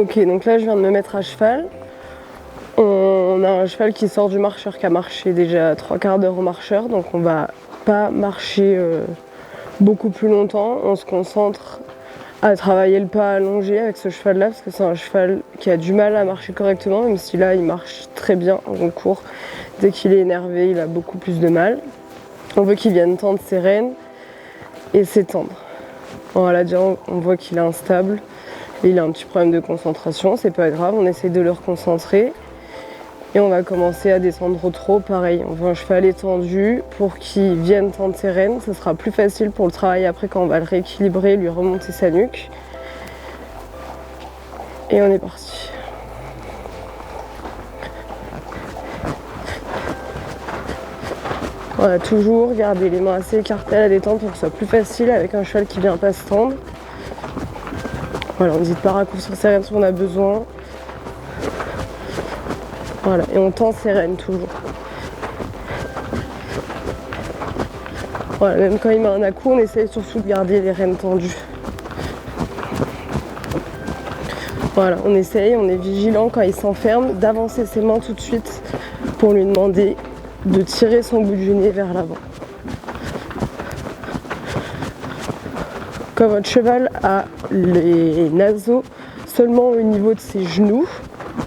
Ok, donc là je viens de me mettre à cheval. On a un cheval qui sort du marcheur, qui a marché déjà 3/4 d'heure au marcheur, donc on va pas marcher beaucoup plus longtemps. On se concentre à travailler le pas allongé avec ce cheval là, parce que c'est un cheval qui a du mal à marcher correctement, même si là il marche très bien en concours. Dès qu'il est énervé, il a beaucoup plus de mal. On veut qu'il vienne tendre ses rênes et s'étendre. Voilà, déjà on voit qu'il est instable. Et il a un petit problème de concentration, c'est pas grave, on essaie de le reconcentrer. Et on va commencer à descendre au trot, pareil, on veut un cheval étendu pour qu'il vienne tendre ses rênes. Ce sera plus facile pour le travail après quand on va le rééquilibrer, lui remonter sa nuque. Et on est parti. Voilà, toujours garder les mains assez écartées à la détente pour que ce soit plus facile avec un cheval qui vient pas se tendre. Voilà, on n'hésite pas à raccourcir ses rênes si on a besoin. Voilà, et on tend ses rênes toujours. Voilà, même quand il met un à-coup, on essaye surtout de garder les rênes tendues. Voilà, on essaye, on est vigilant quand il s'enferme, d'avancer ses mains tout de suite pour lui demander de tirer son bout du nez vers l'avant. Quand votre cheval a les naseaux seulement au niveau de ses genoux,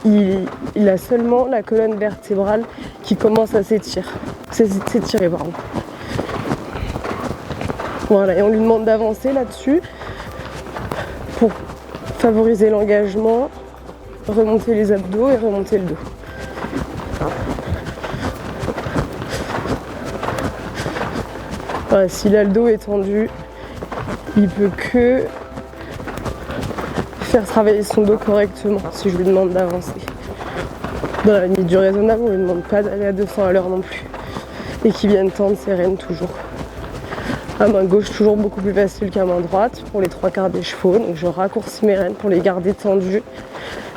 il a seulement la colonne vertébrale qui commence à s'étirer, pardon. Voilà, et on lui demande d'avancer là-dessus pour favoriser l'engagement, remonter les abdos et remonter le dos. Voilà, si là le dos est tendu, il peut que faire travailler son dos correctement si je lui demande d'avancer. Dans la limite du raisonnable, on ne lui demande pas d'aller à 200 à l'heure non plus. Et qu'il vienne tendre ses rênes toujours. À main gauche, toujours beaucoup plus facile qu'à main droite pour les 3/4 des chevaux. Donc je raccourcis mes rênes pour les garder tendues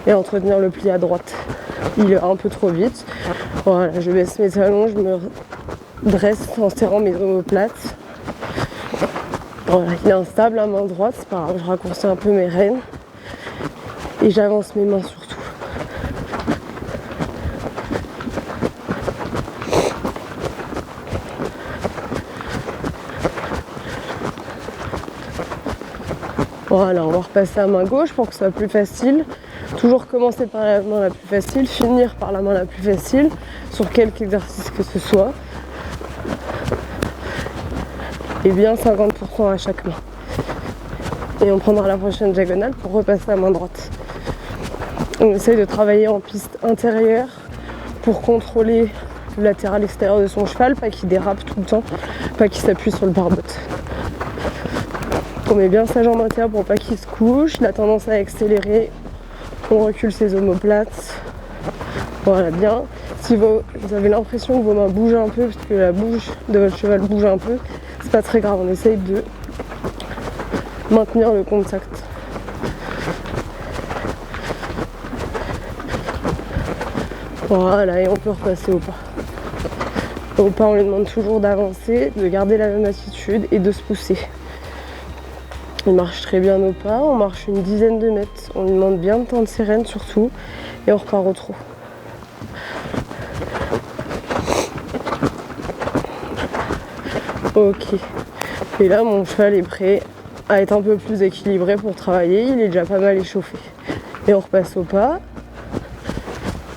et entretenir le pli à droite. Il est un peu trop vite. Voilà, je baisse mes talons, je me dresse en serrant mes omoplates. Voilà, il est instable à main droite, c'est pas grave, je raccourcis un peu mes rênes et j'avance mes mains surtout. Voilà, on va repasser à main gauche pour que ce soit plus facile. Toujours commencer par la main la plus facile, finir par la main la plus facile sur quelque exercice que ce soit. Et bien 50% à chaque main. Et on prendra la prochaine diagonale pour repasser à main droite. On essaye de travailler en piste intérieure pour contrôler le latéral extérieur de son cheval, pas qu'il dérape tout le temps, pas qu'il s'appuie sur le pare-botte. On met bien sa jambe intérieure pour pas qu'il se couche, il a tendance à accélérer, on recule ses omoplates. Voilà, bien. Si vous avez l'impression que vos mains bougent un peu, parce que la bouche de votre cheval bouge un peu, c'est pas très grave, on essaye de maintenir le contact. Voilà, et on peut repasser au pas. Au pas, on lui demande toujours d'avancer, de garder la même attitude et de se pousser. Il marche très bien au pas, on marche une dizaine de mètres. On lui demande bien de tendre ses rênes surtout, et on repart au trot. Ok. Et là, mon cheval est prêt à être un peu plus équilibré pour travailler. Il est déjà pas mal échauffé. Et on repasse au pas.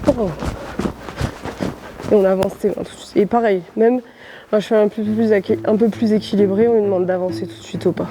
Oh. Et on avance ses mains tout de suite. Et pareil, même un cheval un peu plus équilibré, on lui demande d'avancer tout de suite au pas.